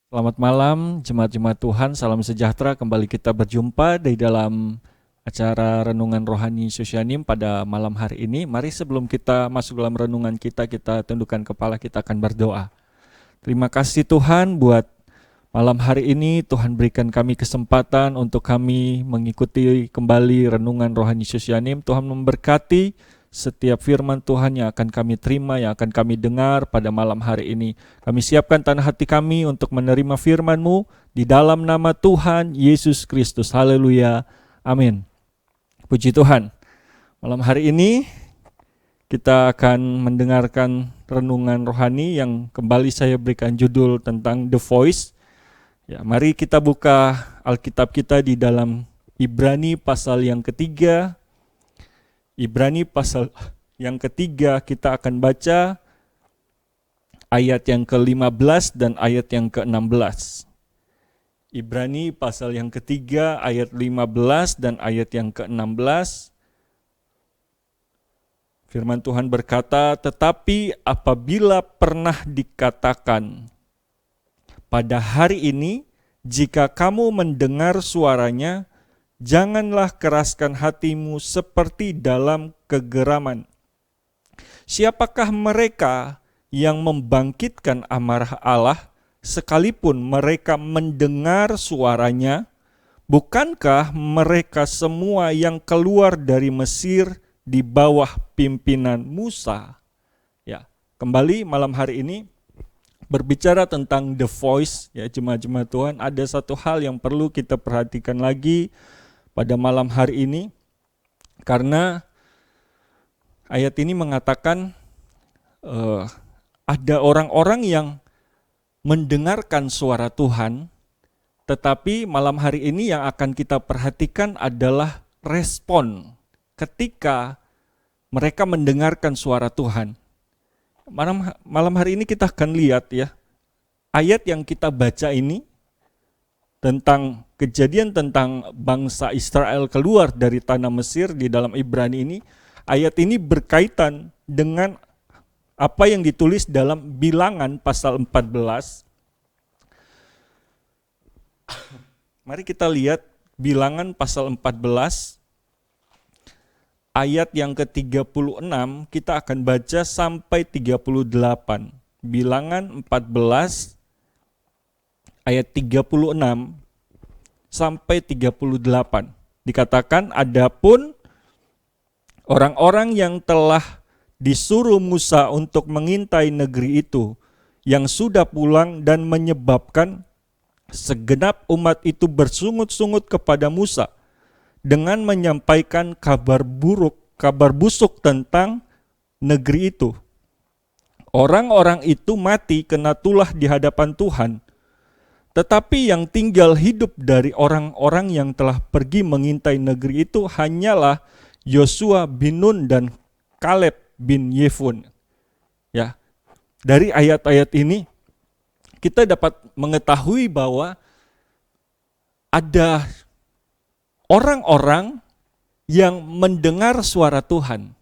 Selamat malam, jemaat-jemaat Tuhan, salam sejahtera. Kembali kita berjumpa di dalam acara Renungan Rohani Sosianim pada malam hari ini. Mari sebelum kita masuk dalam renungan kita tundukkan kepala, kita akan berdoa. Terima kasih Tuhan buat malam hari ini. Tuhan berikan kami kesempatan untuk kami mengikuti kembali Renungan Rohani Sosianim. Tuhan memberkati setiap firman Tuhan yang akan kami terima, yang akan kami dengar pada malam hari ini. Kami siapkan tanah hati kami untuk menerima firman-Mu di dalam nama Tuhan Yesus Kristus. Haleluya. Amin. Puji Tuhan. Malam hari ini kita akan mendengarkan renungan rohani yang kembali saya berikan judul tentang The Voice. Ya, mari kita buka Alkitab kita di dalam Ibrani pasal yang ketiga. Ibrani pasal yang ketiga kita akan baca ayat yang ke-15 dan ayat yang ke-16. Ibrani pasal yang ketiga ayat 15 dan ayat yang ke-16. Firman Tuhan berkata, "Tetapi apabila pernah dikatakan, pada hari ini jika kamu mendengar suaranya, janganlah keraskan hatimu seperti dalam kegeraman. Siapakah mereka yang membangkitkan amarah Allah sekalipun mereka mendengar suaranya? Bukankah mereka semua yang keluar dari Mesir di bawah pimpinan Musa?" Ya, kembali malam hari ini berbicara tentang The Voice, ya jemaat-jemaat Tuhan, ada satu hal yang perlu kita perhatikan lagi pada malam hari ini, karena ayat ini mengatakan ada orang-orang yang mendengarkan suara Tuhan, tetapi malam hari ini yang akan kita perhatikan adalah respon ketika mereka mendengarkan suara Tuhan. Malam hari ini kita akan lihat ya, ayat yang kita baca ini tentang kejadian tentang bangsa Israel keluar dari tanah Mesir di dalam Ibrani ini. Ayat ini berkaitan dengan apa yang ditulis dalam Bilangan pasal 14. Mari kita lihat Bilangan pasal 14 ayat yang ke-36, kita akan baca sampai 38. Bilangan 14 ayat 36 sampai 38. Dikatakan, "Adapun orang-orang yang telah disuruh Musa untuk mengintai negeri itu, yang sudah pulang dan menyebabkan segenap umat itu bersungut-sungut kepada Musa dengan menyampaikan kabar busuk tentang negeri itu. Orang-orang itu mati kena tulah di hadapan Tuhan. Tetapi yang tinggal hidup dari orang-orang yang telah pergi mengintai negeri itu hanyalah Yosua bin Nun dan Kaleb bin Yefun." Ya, dari ayat-ayat ini kita dapat mengetahui bahwa ada orang-orang yang mendengar suara Tuhan.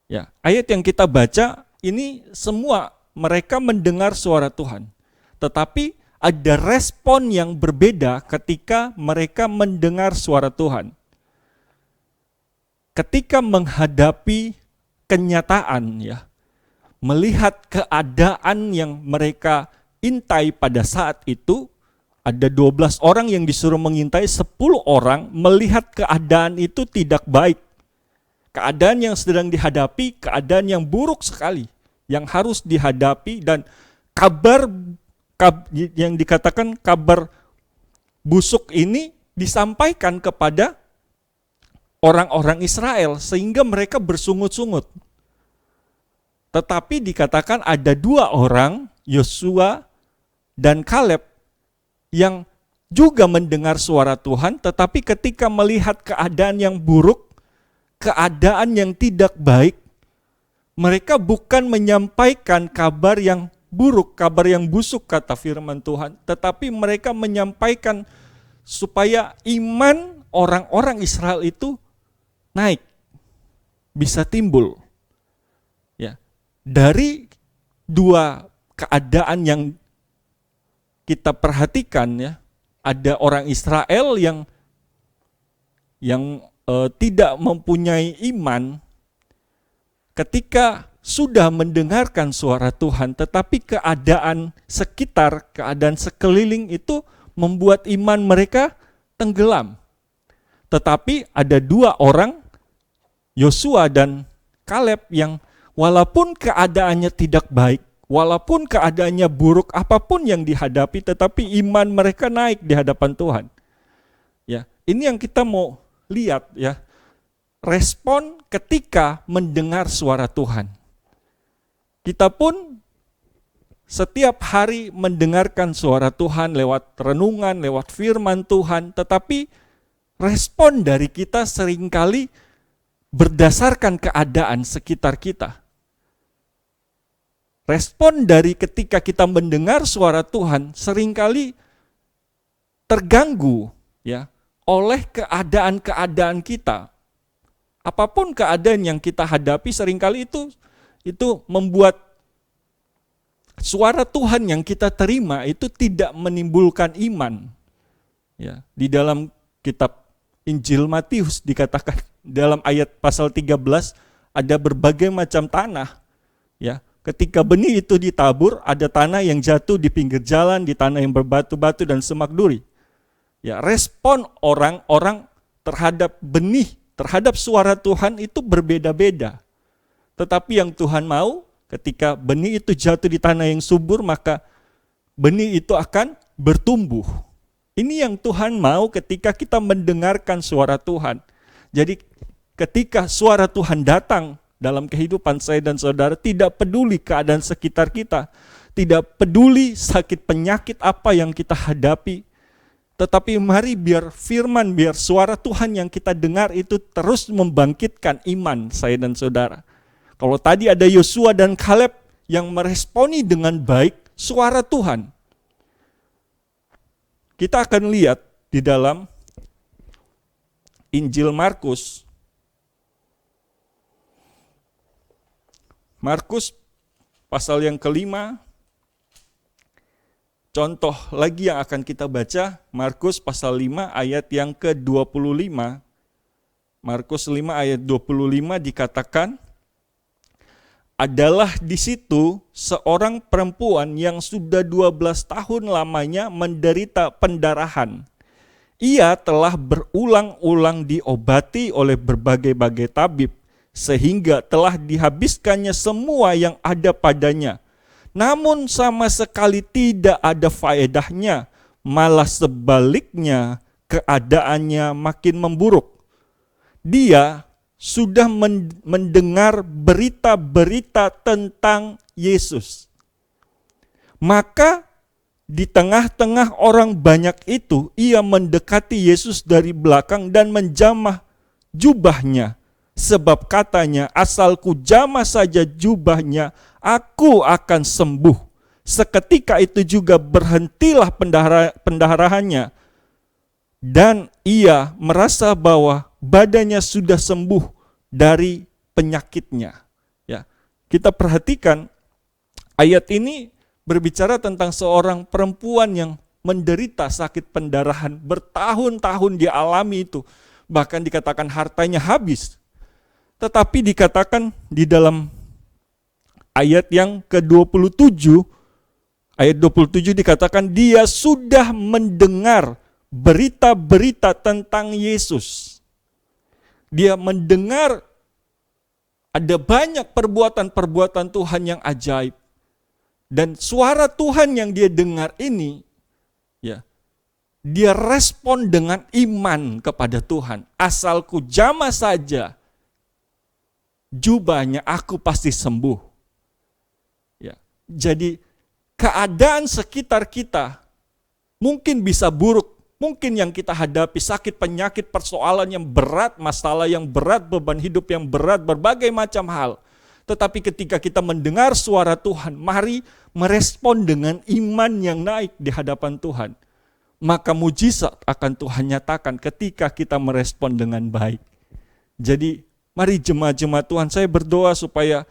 Ya, ayat yang kita baca ini semua mereka mendengar suara Tuhan. Tetapi ada respon yang berbeda ketika mereka mendengar suara Tuhan. Ketika menghadapi kenyataan, ya, melihat keadaan yang mereka intai pada saat itu, ada 12 orang yang disuruh mengintai, 10 orang melihat keadaan itu tidak baik. Keadaan yang sedang dihadapi, keadaan yang buruk sekali, yang harus dihadapi, dan kabar yang dikatakan kabar busuk ini disampaikan kepada orang-orang Israel sehingga mereka bersungut-sungut. Tetapi dikatakan ada 2 orang, Yosua dan Kaleb, yang juga mendengar suara Tuhan, tetapi ketika melihat keadaan yang buruk, keadaan yang tidak baik, mereka bukan menyampaikan kabar yang buruk, kabar yang busuk kata firman Tuhan, tetapi mereka menyampaikan supaya iman orang-orang Israel itu naik, bisa timbul. Ya, dari 2 keadaan yang kita perhatikan ya, ada orang Israel yang tidak mempunyai iman ketika sudah mendengarkan suara Tuhan, tetapi keadaan sekitar, keadaan sekeliling itu membuat iman mereka tenggelam. Tetapi ada dua orang, Yosua dan Kaleb, yang walaupun keadaannya tidak baik, walaupun keadaannya buruk, apapun yang dihadapi, tetapi iman mereka naik di hadapan Tuhan. Ya, ini yang kita mau lihat ya. Respon ketika mendengar suara Tuhan. Kita pun setiap hari mendengarkan suara Tuhan lewat renungan, lewat firman Tuhan, tetapi respon dari kita seringkali berdasarkan keadaan sekitar kita. Respon dari ketika kita mendengar suara Tuhan seringkali terganggu ya oleh keadaan-keadaan kita. Apapun keadaan yang kita hadapi seringkali itu membuat suara Tuhan yang kita terima itu tidak menimbulkan iman. Ya, di dalam kitab Injil Matius dikatakan dalam ayat pasal 13 ada berbagai macam tanah. Ya, ketika benih itu ditabur, ada tanah yang jatuh di pinggir jalan, di tanah yang berbatu-batu dan semak duri. Ya, respon orang-orang terhadap benih, terhadap suara Tuhan itu berbeda-beda. Tetapi yang Tuhan mau, ketika benih itu jatuh di tanah yang subur, maka benih itu akan bertumbuh. Ini yang Tuhan mau ketika kita mendengarkan suara Tuhan. Jadi ketika suara Tuhan datang dalam kehidupan saya dan saudara, tidak peduli keadaan sekitar kita, tidak peduli sakit penyakit apa yang kita hadapi, tetapi mari biar firman, biar suara Tuhan yang kita dengar itu terus membangkitkan iman saya dan saudara. Kalau tadi ada Yosua dan Kaleb yang meresponi dengan baik suara Tuhan. Kita akan lihat di dalam Injil Markus. Markus pasal yang kelima. Contoh lagi yang akan kita baca, Markus pasal 5 ayat yang ke-25. Markus 5 ayat 25 dikatakan, adalah di situ seorang perempuan yang sudah 12 tahun lamanya menderita pendarahan. Ia telah berulang-ulang diobati oleh berbagai-bagai tabib, sehingga telah dihabiskannya semua yang ada padanya. Namun sama sekali tidak ada faedahnya, malah sebaliknya keadaannya makin memburuk. Dia sudah mendengar berita-berita tentang Yesus. Maka di tengah-tengah orang banyak itu, ia mendekati Yesus dari belakang dan menjamah jubahnya. Sebab katanya, asal ku jamah saja jubahnya, aku akan sembuh. Seketika itu juga berhentilah pendarahannya. Dan ia merasa bahwa badannya sudah sembuh dari penyakitnya. Ya, kita perhatikan ayat ini berbicara tentang seorang perempuan yang menderita sakit pendarahan bertahun-tahun dialami itu. Bahkan dikatakan hartanya habis. Tetapi dikatakan di dalam ayat yang ke-27, ayat 27 dikatakan dia sudah mendengar berita-berita tentang Yesus. Dia mendengar ada banyak perbuatan-perbuatan Tuhan yang ajaib. Dan suara Tuhan yang dia dengar ini, ya, dia respon dengan iman kepada Tuhan. Asal ku jamah saja jubahnya, aku pasti sembuh. Ya, jadi keadaan sekitar kita mungkin bisa buruk, mungkin yang kita hadapi sakit, penyakit, persoalan yang berat, masalah yang berat, beban hidup yang berat, berbagai macam hal. Tetapi ketika kita mendengar suara Tuhan, mari merespon dengan iman yang naik di hadapan Tuhan. Maka mujizat akan Tuhan nyatakan ketika kita merespon dengan baik. Jadi mari jemaat-jemaat Tuhan, saya berdoa supaya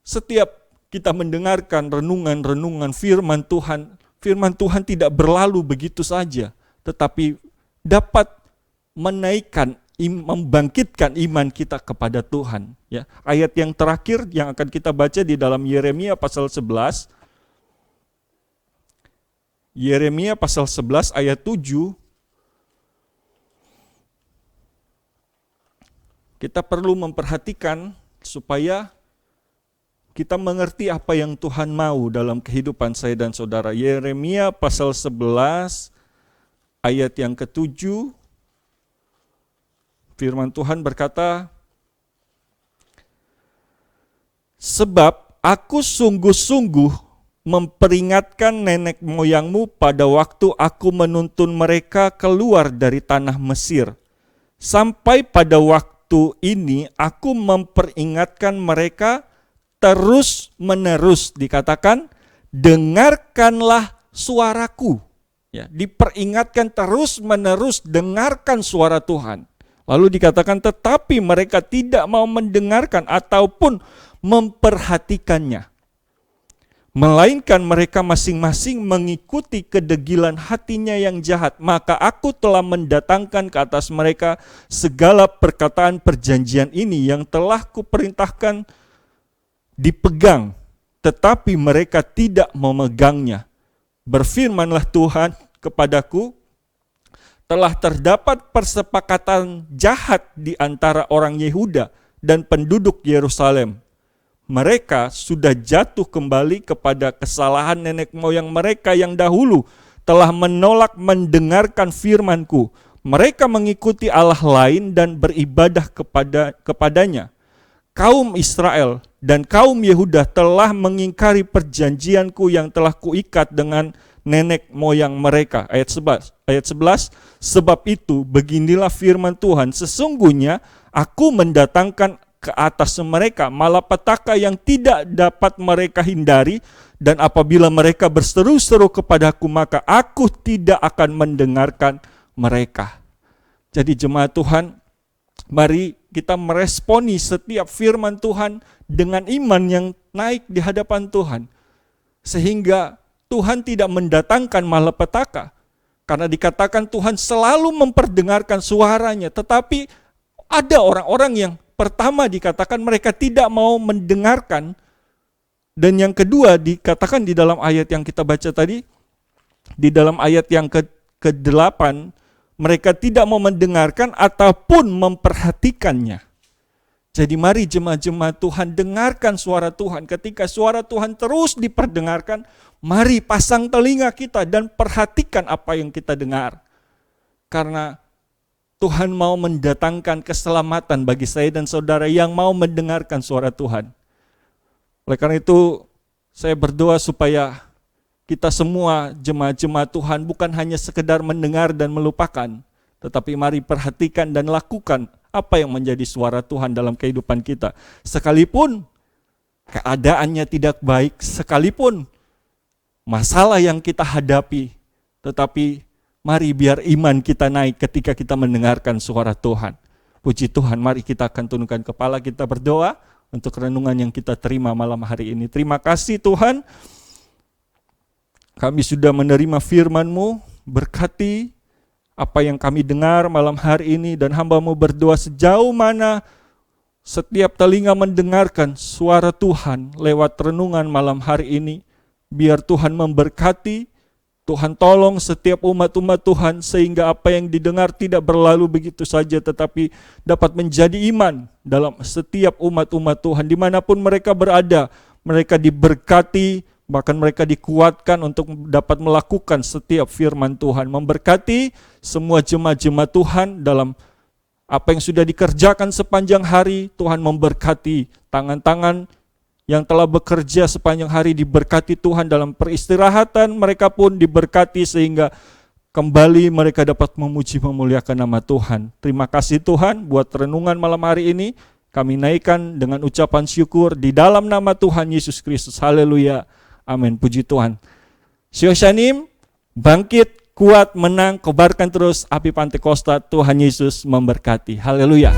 setiap kita mendengarkan renungan-renungan firman Tuhan, firman Tuhan tidak berlalu begitu saja, tetapi dapat menaikkan, membangkitkan iman kita kepada Tuhan. Ya, ayat yang terakhir yang akan kita baca di dalam Yeremia pasal 11. Yeremia pasal 11 ayat 7. Kita perlu memperhatikan supaya kita mengerti apa yang Tuhan mau dalam kehidupan saya dan saudara. Yeremia pasal 11 ayat yang ke-7. Firman Tuhan berkata, "Sebab aku sungguh-sungguh memperingatkan nenek moyangmu pada waktu aku menuntun mereka keluar dari tanah Mesir. Sampai pada waktu ini aku memperingatkan mereka terus-menerus." Dikatakan, dengarkanlah suaraku. Ya, diperingatkan terus-menerus, dengarkan suara Tuhan. Lalu dikatakan, tetapi mereka tidak mau mendengarkan ataupun memperhatikannya. Melainkan mereka masing-masing mengikuti kedegilan hatinya yang jahat. Maka aku telah mendatangkan ke atas mereka segala perkataan perjanjian ini yang telah kuperintahkan dipegang, tetapi mereka tidak memegangnya. Berfirmanlah Tuhan kepadaku, telah terdapat persepakatan jahat di antara orang Yehuda dan penduduk Yerusalem. Mereka sudah jatuh kembali kepada kesalahan nenek moyang mereka yang dahulu telah menolak mendengarkan firman-Ku. Mereka mengikuti Allah lain dan beribadah kepadanya. Kaum Israel dan kaum Yehuda telah mengingkari perjanjian-Ku yang telah Kuikat dengan nenek moyang mereka. Ayat 11, sebab itu beginilah firman Tuhan, sesungguhnya Aku mendatangkan ke atas mereka malapetaka yang tidak dapat mereka hindari, dan apabila mereka berseru-seru kepadaku, maka aku tidak akan mendengarkan mereka. Jadi jemaat Tuhan, mari kita meresponi setiap firman Tuhan dengan iman yang naik di hadapan Tuhan, sehingga Tuhan tidak mendatangkan malapetaka, karena dikatakan Tuhan selalu memperdengarkan suaranya. Tetapi ada orang-orang yang pertama dikatakan mereka tidak mau mendengarkan, dan yang kedua dikatakan di dalam ayat yang kita baca tadi, di dalam ayat yang ke-8, mereka tidak mau mendengarkan ataupun memperhatikannya. Jadi mari jemaat-jemaat Tuhan, dengarkan suara Tuhan. Ketika suara Tuhan terus diperdengarkan, mari pasang telinga kita dan perhatikan apa yang kita dengar. Karena Tuhan mau mendatangkan keselamatan bagi saya dan saudara yang mau mendengarkan suara Tuhan. Oleh karena itu, saya berdoa supaya kita semua jemaat-jemaat Tuhan bukan hanya sekedar mendengar dan melupakan, tetapi mari perhatikan dan lakukan apa yang menjadi suara Tuhan dalam kehidupan kita. Sekalipun keadaannya tidak baik, sekalipun masalah yang kita hadapi, tetapi mari biar iman kita naik ketika kita mendengarkan suara Tuhan. Puji Tuhan, mari kita akan tundukkan kepala, kita berdoa untuk renungan yang kita terima malam hari ini. Terima kasih Tuhan, kami sudah menerima firman-Mu, berkati apa yang kami dengar malam hari ini, dan hamba-Mu berdoa sejauh mana setiap telinga mendengarkan suara Tuhan lewat renungan malam hari ini, biar Tuhan memberkati. Tuhan tolong setiap umat-umat Tuhan sehingga apa yang didengar tidak berlalu begitu saja, tetapi dapat menjadi iman dalam setiap umat-umat Tuhan. Dimanapun mereka berada, mereka diberkati, bahkan mereka dikuatkan untuk dapat melakukan setiap firman Tuhan. Memberkati semua jemaat-jemaat Tuhan dalam apa yang sudah dikerjakan sepanjang hari. Tuhan memberkati tangan-tangan yang telah bekerja sepanjang hari, diberkati Tuhan dalam peristirahatan, mereka pun diberkati sehingga kembali mereka dapat memuji memuliakan nama Tuhan. Terima kasih Tuhan buat renungan malam hari ini, kami naikkan dengan ucapan syukur di dalam nama Tuhan Yesus Kristus. Haleluya, amin, puji Tuhan. Syoshanim, bangkit, kuat, menang, kobarkan terus api Pantekosta. Tuhan Yesus memberkati. Haleluya.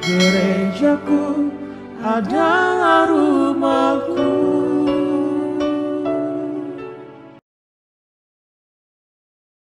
Gerejaku adalah rumahku.